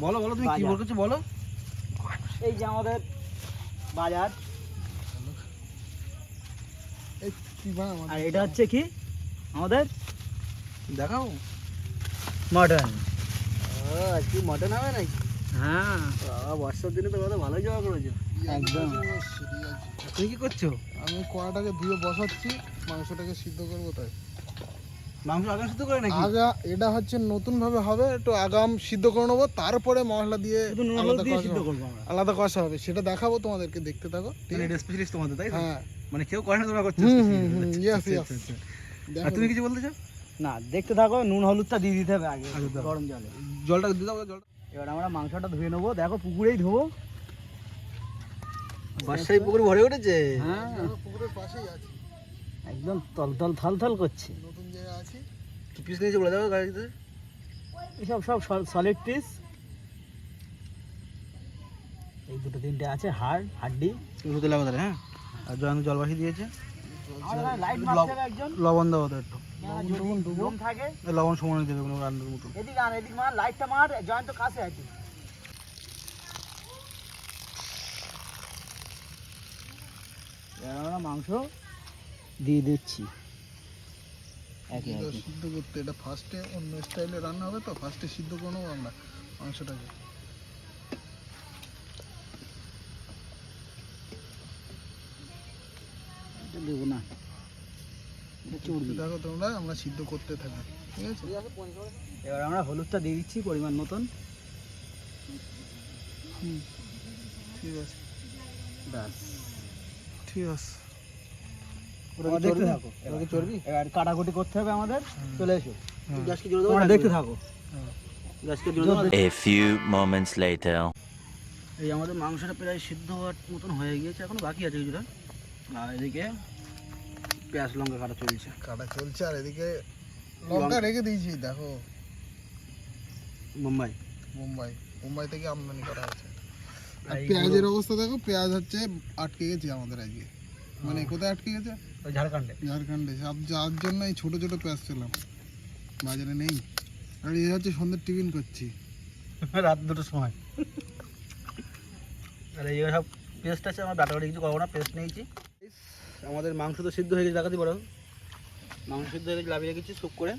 বলো বলো তুমি কি বলছো বলো। এই যে আমাদের বাজার, আর এটা হচ্ছে কি আমাদের দেখাও মটন। কি মটন হবে নাকি? হ্যাঁ বর্ষার দিনে তো কত ভালো জবা করেছো। একদম। তুমি কি করছো? আমি কড়াটাকে ধুয়ে বসাচ্ছি, মাংসটাকে সিদ্ধ করবো তাই। মাংস আগাম সিদ্ধ করে নাকি? আগা এটা হচ্ছে নতুন ভাবে হবে, একটু আগাম সিদ্ধ করে নেবো, তারপরে মশলা দিয়ে শুধু নুন হলুদ দিয়ে সিদ্ধ করবো আমরা। আলাদা কষা হবে, সেটা দেখাবো তোমাদেরকে, দেখতে থাকো। ঠিক মানে আছে? এটা স্পেশালিস্ট তোমাদের তাই তো? হ্যাঁ। মানে কেউ করে না তোমরা করছো হুম, specialist? হুম, আচ্ছা, yes, আচ্ছা, yes. আচ্ছা, আচ্ছা। দেখো, আর তুমি কিছু বলতে চাও? না দেখতে থাকো, নুন হলুদটা দিয়ে দিতে হবে আগে আচ্ছা, দাও। গরম জলে। জলটা দিয়ে দাও জলটা। এবার আমরা মাংসটা ধুয়ে নেবো, দেখো পুকুরেই ধোবো। বর্ষায় পুকুর ভরে উঠেছে। হ্যাঁ আমরা পুকুরের পাশেই আছি, একদম তল তল থল থল করছে। নতুন জায়গায় আছি। কি পিস নিয়েছে বলে দাও গাড়িতে। এসব সব সলিড পিস। এই দুটো তিনটে আছে হাড্ডি। তুমি হতে লাগো তাহলে। হ্যাঁ, আর জয়ন্ত জলবাসী দিয়েছে। লাইট মারতে হবে একজন, লবণ দেবো তো একটু। জম থাকে। লবণ সমানে দেবে কোনো রান্নার মতো। এদিকে আন, এদিকে মার, লাইটটা মার, জয়ন্ত কাছে আছে। এবার আমরা মাংস দিয়ে দিচ্ছি একে এটা একে। সিদ্ধ করতে, এটা ফার্স্টে অন্য স্টাইলে রান্না হবে, তো ফার্স্টে সিদ্ধ করে নেবো আমরা মাংসটাকে। এটা দেবো না, এটা চর্বি। দেখো তোমরা, আমরা সিদ্ধ করতে থাকি। ঠিক আছে? এবার আমরা হলুদটা দিয়ে দিচ্ছি পরিমাণ মতন। ঠিক আছে, ব্যাস, ঠিক আছে। তোমরা দেখতে থাকো। ওটা কি চর্বি? এবার কাটাকুটি করতে হবে আমাদের, চলে এসো। গ্যাসকে জোরে দেবো। তোমরা দেখতে থাকো। গ্যাসকে জোরে দেবো। A few moments later. এই আমাদের মাংসটা প্রায় সিদ্ধ হওয়ার মতন হয়ে গিয়েছে, এখনো বাকি আছে কিছুটা। আর এদিকে পেঁয়াজ লঙ্কা কাটা চলছে। কাটা চলছে, আর এদিকে লঙ্কা রেখে দিয়েছি। দেখো, মুম্বাই। মুম্বাই থেকে আমদানি করা হয়েছে। আর এইগুলো- পেঁয়াজের অবস্থা দেখো, পেঁয়াজ হচ্ছে আটকে গেছে আমাদের আজকে। মানে কোথায় আটকে গেছে? ওই ঝাড়খণ্ডে। ঝাড়খণ্ডে। যার জন্য এই ছোটো ছোটো পেঁয়াজ ছিলাম, বাজারে নেই। আর এই হচ্ছে সন্ধ্যের টিফিন করছি। রাত 2টোর সময়। আর এই সব পেস্ট আছে, আমার বাটা বাটি কিছু করবো না, পেস্ট নিয়েছি। আমাদের মাংস তো সিদ্ধ হয়ে গেছে, দেখাতে পারো। মাংস সিদ্ধ হয়ে গেছে, লাভিয়ে রেখেছি শুক করে।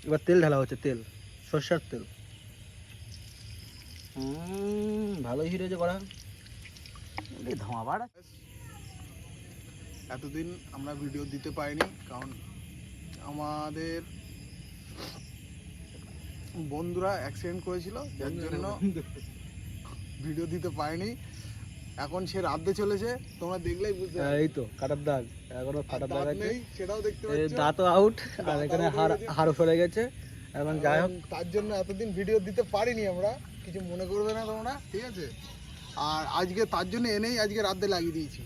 এবার তেল ঢালা হচ্ছে, তেল, সর্ষের তেল। ভালোই হিরেছে করা। ধামা বাড়া। এতদিন আমরা ভিডিও দিতে পারিনি, কারণ আমাদের বন্ধুরা অ্যাক্সিডেন্ট করেছিল, যার জন্য ভিডিও দিতে পারিনি। এখন সে রাঁধতে চলেছে, তোমরা দেখলেই বুঝতে পারবে। এই তো কাটার দাগ, এখনো আর ফাটার দাগ দাঁত আছে। নেই, সেটাও দেখতে এই পাচ্ছ। দাঁতও আউট, আর এখানে হাড়ও সরে গেছে। এখন যাই হোক, এবং তার জন্য এতদিন ভিডিও দিতে পারিনি আমরা, কিছু মনে করবে না তোমরা, ঠিক আছে? আর আজকে তার জন্য এনেই আজকে রাঁধতে লাগিয়ে দিয়েছি।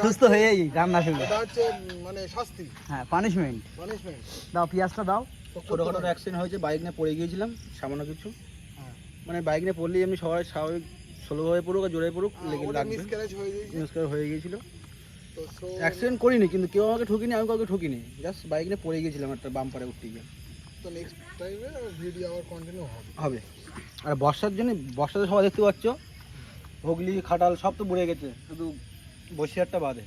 সুস্থ হয়েই রান্না শুরু। এটা হচ্ছে মানে শাস্তি, হ্যাঁ, পানিশমেন্ট। পানিশমেন্ট। দাও পেঁয়াজটা দাও। ছোটোখাটো অ্যাক্সিডেন্ট হয়েছে, বাইক নিয়ে পড়ে গিয়েছিলাম সামান্য কিছু। হ্যাঁ। মানে বাইক নিয়ে পড়লেই এমনি সবাই স্বাভাবিক স্লোভাবে পড়ুক আর জোরে পড়ুক লেগে ওটা লাগবে। মিসক্যারেজ হয়ে গেছে। নমস্কার হয়ে গিয়েছিল। তো অ্যাক্সিডেন্ট করিনি, কিন্তু কেউ আমাকে ঠকিনি, আমি কাউকে ঠকিনি। জাস্ট বাইক নিয়ে পড়ে গিয়েছিলাম একটা বাম্পারে উঠতে গিয়ে। তো নেক্সট টাইমে ভিডিও আবার কন্টিনিউ হবে। হবে। আর বর্ষার জন্য, বর্ষাতে সবাই দেখতে পাচ্ছ, হুগলি খাটাল সব তো বুড়ে গেছে, শুধু বসিরহাটটা বাদে।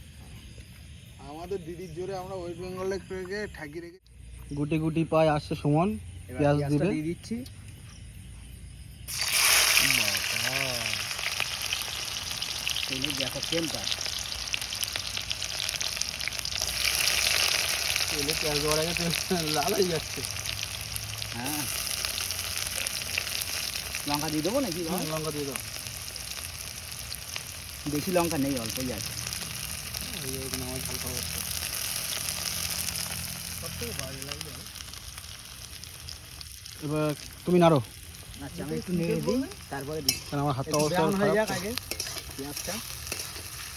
আমাদের দিদির জোরে আমরা ওয়েস্ট বেঙ্গলে থেকে ঠাকি রেখে। গুটি গুটি পায় আসছে সুমন। এবার পেঁয়াজ পেঁয়াজটা দিবে। দিয়ে দিচ্ছি। এই দেখো তেলটা। তেলে পেঁয়াজ দেওয়ার আগে তেল লাল হয়ে যাচ্ছে। হ্যাঁ, লঙ্কা দিয়ে দেবো নাকি? লঙ্কা দিয়ে দাও। বেশি লঙ্কা নেই, অল্পই আছে। এই যে এখানে আমার ঝাল খাওয়া হচ্ছে। সবথেকে বাজে লাগবে। এবার তুমি নাড়ো, আচ্ছা, আমি একটু নেড়ে দিই, তারপরে দিচ্ছি। কারণ আমার হাতটা একটু অবস্থা ব্রাউন হয়ে খারাপ যাক তো। আগে পেঁয়াজটা,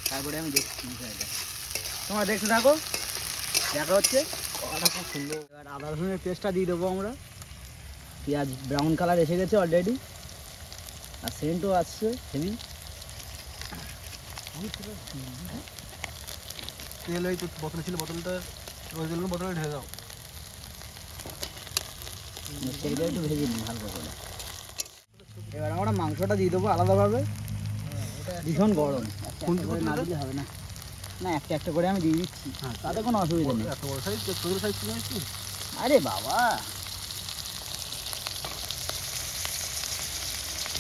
তারপরে আমি দেখছি বিষয়টা। তোমরা দেখতে থাকো, দেখা হচ্ছে। কড়াটা খুব সুন্দর। এবার আদা রসুনের পেস্টটা দিয়ে দেবো আমরা। পেঁয়াজ ব্রাউন কালার এসে গেছে অলরেডি, আর সেন্টও আসছে হেভি। তেল এই তো বোতলে ছিল, বোতলটা ওই জন্য বোতলে ঢেলে দাও। তেলটা একটু ভেজে নিই হালকা করে। মাংসটা দিয়ে দেবো আলাদাভাবে। ভীষণ গরম, একটা একটা করে না দিলে হবে না। না, একটা একটা করে আমি দিয়ে দিচ্ছি, তাতে কোনো অসুবিধা নেই। এত বড় সাইজ, ছোট সাইজ কিনে নিচ্ছি। আরে বাবা,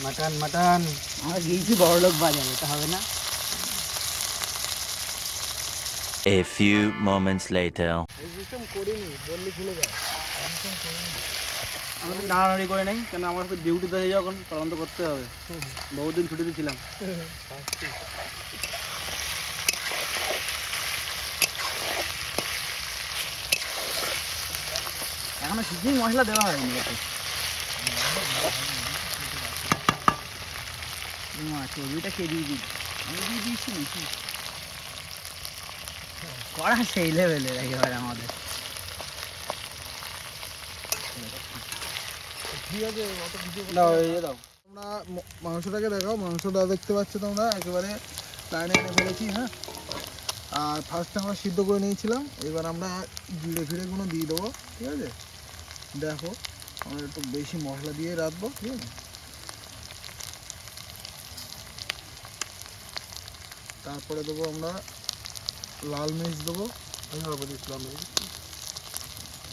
মাটন মাটন। আমরা গিয়েছি বড় লোক বাজারে, এটা হবে না। A few moments later. এই সিস্টেম করিনি, বললে ভুলে যায়। আমরা তো নাড়ানাড়ি করে নেই, কেন আমার তো ডিউটিতে হয়ে যখন তদন্ত করতে হবে। বহুদিন ছুটিতে ছিলাম। এখনো সিজিং মশলা দেওয়া হয়নি এতে। চর্বিটা কে দিয়ে দিই, আমি দিয়ে দিয়েছি নাকি? কড়া সেই লেভেলের একেবারে আমাদের। ঠিক আছে, অত কিছু দাও এই দাও। তোমরা মাংসটাকে দেখাও। মাংসটা দেখতে পাচ্ছ তোমরা, একেবারে লাইনে এনে ফেলেছি। হ্যাঁ, আর ফার্স্টে আমরা সিদ্ধ করে নিয়েছিলাম, এবার আমরা জিরে ফিরেগুলো দিয়ে দেবো। ঠিক আছে, দেখো আমরা একটু বেশি মশলা দিয়ে রাখবো। ঠিক আছে, তারপরে দেবো আমরা লাল মির্চ দেবো।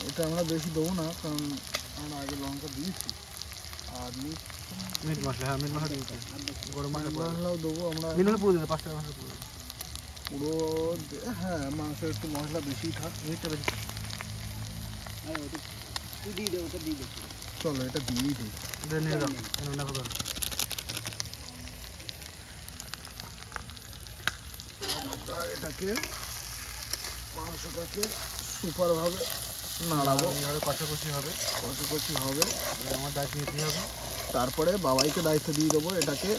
এটা আমরা বেশি দেবো না, কারণ আমরা আগে লঙ্কা দিয়েছি। আর মিট মশলা, হ্যাঁ মিট মশলা দিয়েছি। গরম মশলাও দেবো আমরা মিট মশলা পুরো দিতে 5 টাকা মশলা পুরো। পুরো। হ্যাঁ, মাংস একটু মশলা বেশি থাক। মিটটা বেশি। তুই দিয়ে দেবো, ওটা দিয়ে দেবো। চলো এটা দিয়েই দিই। নিয়ে দাও, রান্না করো। এটাকে মাংসটাকে সুপারভাবে নাড়াবো, এইভাবে কষাকষি হবে। কষি হবে। এবার আমার দায়িত্ব নিতে হবে। তারপরে বাবাইকে দায়িত্ব দিয়ে দেবো এটাকে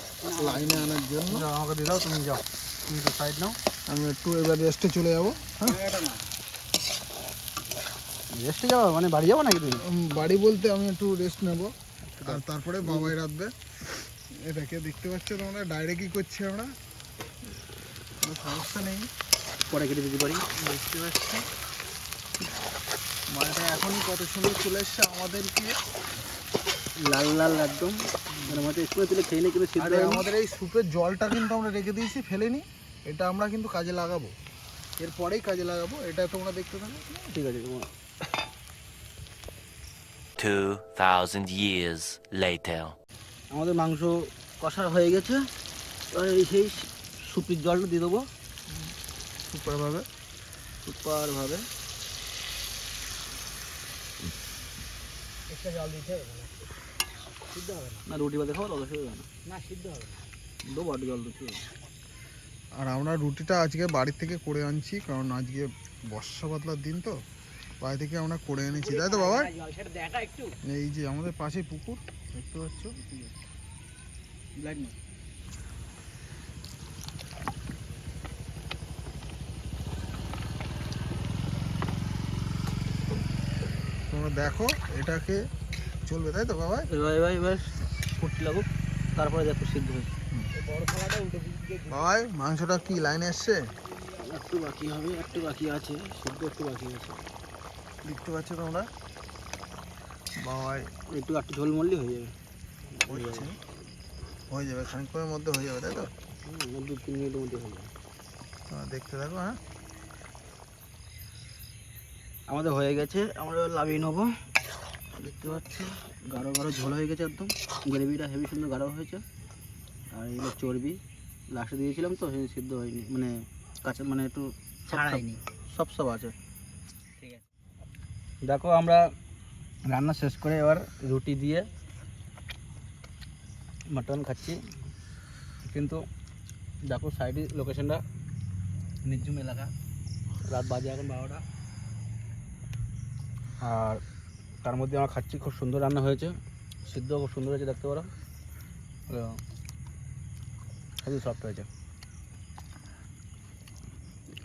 লাইনে আনার জন্য। যাও, আমাকে দিয়ে দাও, তুমি যাও, তুমি তো সাইড নাও। আমি একটু এবার রেস্টে চলে যাবো। হ্যাঁ, রেস্টে যাবো মানে বাড়ি যাবো নাকি তুমি? বাড়ি বলতে আমি একটু রেস্ট নেবো, আর তারপরে বাবাই রাঁধবে। এটাকে দেখতে পাচ্ছ তোমরা, ডাইরেক্টই করছি আমরা, কোনো সমস্যা নেই। পরে কেটে দিতে পারি। দেখতে পাচ্ছি মালটা এখনই কত সুন্দর চলে এসছে আমাদেরকে। লাল লাল একদম, মানে মতো একটু তুলে খেয়ে নিই, কিন্তু সিদ্ধ আর হয়নি। আমাদের এই স্যুপের জলটা কিন্তু আমরা রেখে দিয়েছি, ফেলেনি। এটা আমরা কিন্তু কাজে লাগাবো, এরপরেই কাজে লাগাবো। এটা তোমরা দেখতে থাকো। ঠিক আছে। 2000 years later. আমাদের মাংস কষা হয়ে গেছে। এবার এই সেই সুপির জলটা দিয়ে দেবো সুপারভাবে। সুপারভাবে। একটা জল দিতে হবে না, সিদ্ধ হবে না। না রুটি বাদে খাবো তো অবশ্যই না, না, সিদ্ধ হবে না। দেবো একটু জল দিচ্ছি। আর আমরা রুটিটা আজকে বাড়ি থেকে করে আনছি, কারণ আজকে বর্ষা বাদলার দিন তো, বাড়ি থেকে আমরা করে এনেছি, তাই তো বাবা? জল সেটা দেখা একটু এই যে আমাদের পাশে পুকুর দেখতে পাচ্ছ। ব্লাড না। তোমরা দেখো এটাকে চলবে, তাই তো বাবা? এবার ফুটতে লাগুক, তারপরে দেখো সিদ্ধ হয়েছে। বড় থালাটা উল্টে দিয়ে বাবাই মাংসটা কি লাইনে এসছে? একটু বাকি হবে, একটু বাকি আছে, সিদ্ধ একটু বাকি আছে। দেখতে পাচ্ছ তোমরা, বাবাই একটু ঝোল মরলেই হয়ে যাবে। হচ্ছে, হয়ে যাবে খানিকক্ষণের মধ্যে হয়ে যাবে, তাই তো? 2-3 মিনিটের মধ্যে হয়ে যাবে। তোমরা দেখতে থাকো। হ্যাঁ, আমাদের হয়ে গেছে, আমরা এবার লাভিয়ে নেবো। দেখতে পাচ্ছি গাঢ় গাঢ় ঝোল হয়ে গেছে একদম। গ্রেভিটা হেভি সুন্দর গাঢ় হয়েছে। আর এগুলো চর্বি লাস্টে দিয়েছিলাম তো, সেই সিদ্ধ হয়নি, মানে কাঁচা, মানে একটু ছাড়াইনি। সব আছে। ঠিক আছে, দেখো আমরা রান্না শেষ করে এবার রুটি দিয়ে মাটন খাচ্ছি। কিন্তু দেখো সাইডে লোকেশনটা নির্জুম এলাকা, রাত বাজে এখন 12টা। আর তার মধ্যে আমরা খাচ্ছি, খুব সুন্দর রান্না হয়েছে, সিদ্ধ খুব সুন্দর হয়েছে, দেখতে পারো খুবই সফট হয়েছে।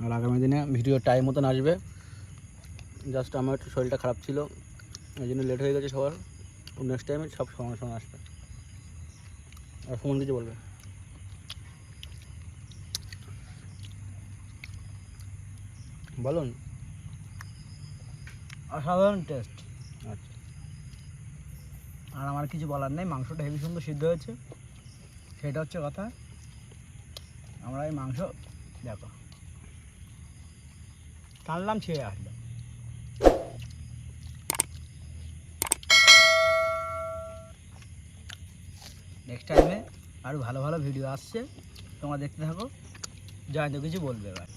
আর আগামী দিনে ভিডিও টাইম মতন আসবে। জাস্ট আমার একটু শরীরটা খারাপ ছিল, এই জন্য লেট হয়ে গেছে সবার। নেক্সট টাইমে সব সময় সময় আসবে। আর সুমন কিছু বলবে? বলুন। অসাধারণ টেস্ট। আচ্ছা, আর আমার কিছু বলার নেই, মাংসটা হেভি সুন্দর সিদ্ধ হয়েছে। সেটা হচ্ছে কথা। আমরা এই মাংস দেখো টানলাম, ছেড়ে আসলো। নেক্সট টাইমে আরও ভালো ভালো ভিডিও আসছে, তোমরা দেখতে থাকো। জয়ন্ত কিছু বলবে এবার।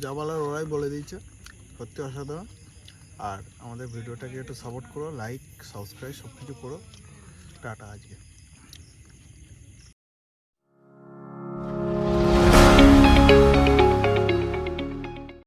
যা বলার ওরাই বলে দিয়েছে, সত্যি অসাধারণ। আর আমাদের ভিডিওটাকে একটু সাপোর্ট করো, লাইক সাবস্ক্রাইব সব কিছু করো। টাটা আজকে।